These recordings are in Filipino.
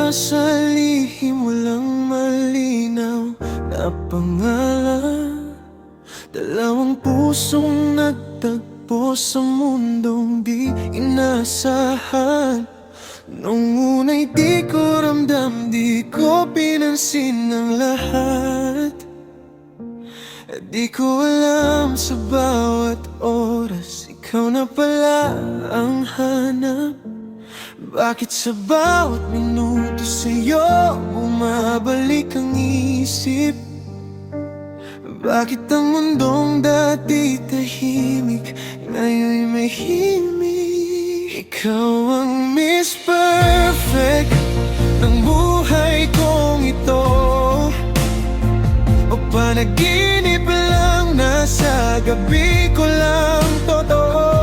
nasa lihim, walang malinaw na pangalan. Dalawang pusong nagtagpo sa mundong di inasahan. Nung una'y di ko ramdam, di ko pinansin ang lahat. At di ko alam sa bawat oras, ikaw na pala ang hanap. Bakit sa bawat minuto sa'yo bumabalik ang isip? Bakit ang mundong dati tahimik, ngayon'y may himig? Ikaw ang Miss Perfect ng buhay kong ito, o panaginip lang, nasa gabi ko lang totoo.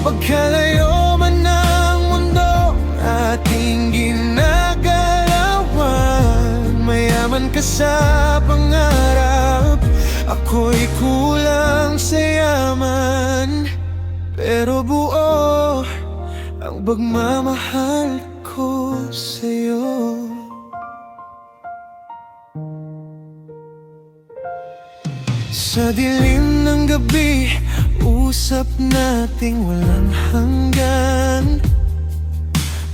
Pagkalayo man ng mundo ating ginagalawan, mayaman ka sa pangarap, ako'y kulang sa yaman. Pero buo ang pagmamahal ko sa'yo. Sa dilim ng gabi, usap nating walang hanggan.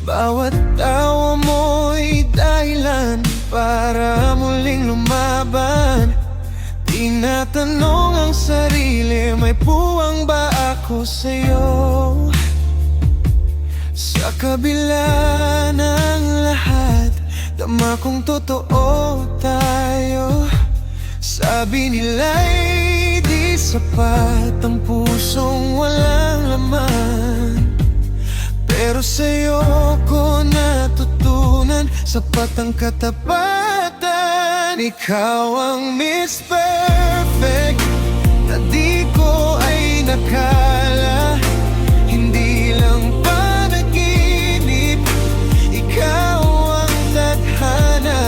Bawat tawa mo'y dahilan para muling lumaban. Tinatanong ang sarili, may puwang ba ako sa'yo? Sa kabila ng lahat, dama kong totoo tayo. Sabi nila'y di sapat ang pusong walang laman, pero sa'yo ko natutunan, sapat ang katapatan. Ikaw ang Miss Perfect na di ko ay nakala. Hindi lang panaginip, ikaw ang tadhana.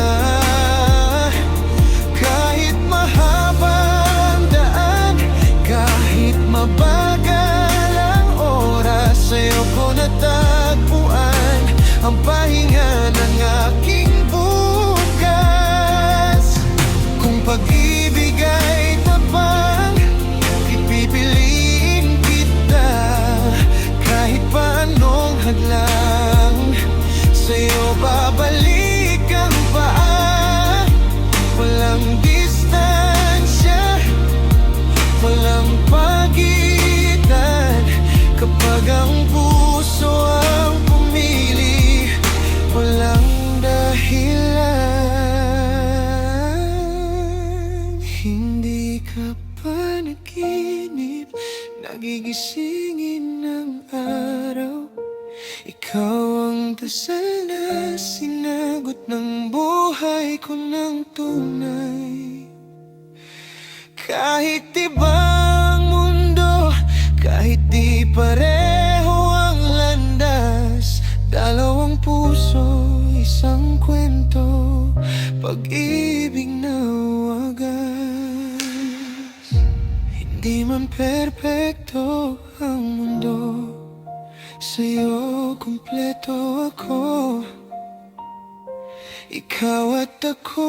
Kahit mahaba ang daan, kahit mabagal ang oras, sa'yo ko natagpuan ang pahinga ng aking bukas. Kung pag-ibig ay tapang, ipipiliin kita. Kahit pa anong hadlang, sa'yo babalik ang paa. Walang distansya, walang pagitan. Kapag ang puso ang pumili, walang dahilan. Hindi ka panaginip, nagigisingin ng araw. Ikaw ang dasal na sinagot ng buhay ko ng tunay. Kahit ibang mundo, kahit di pareho ang landas, dalawang puso, isang kwento, pag-ibig na wagas. Hindi man perpekto ang mundo, sa'yo kumpleto ako. Ikaw at ako.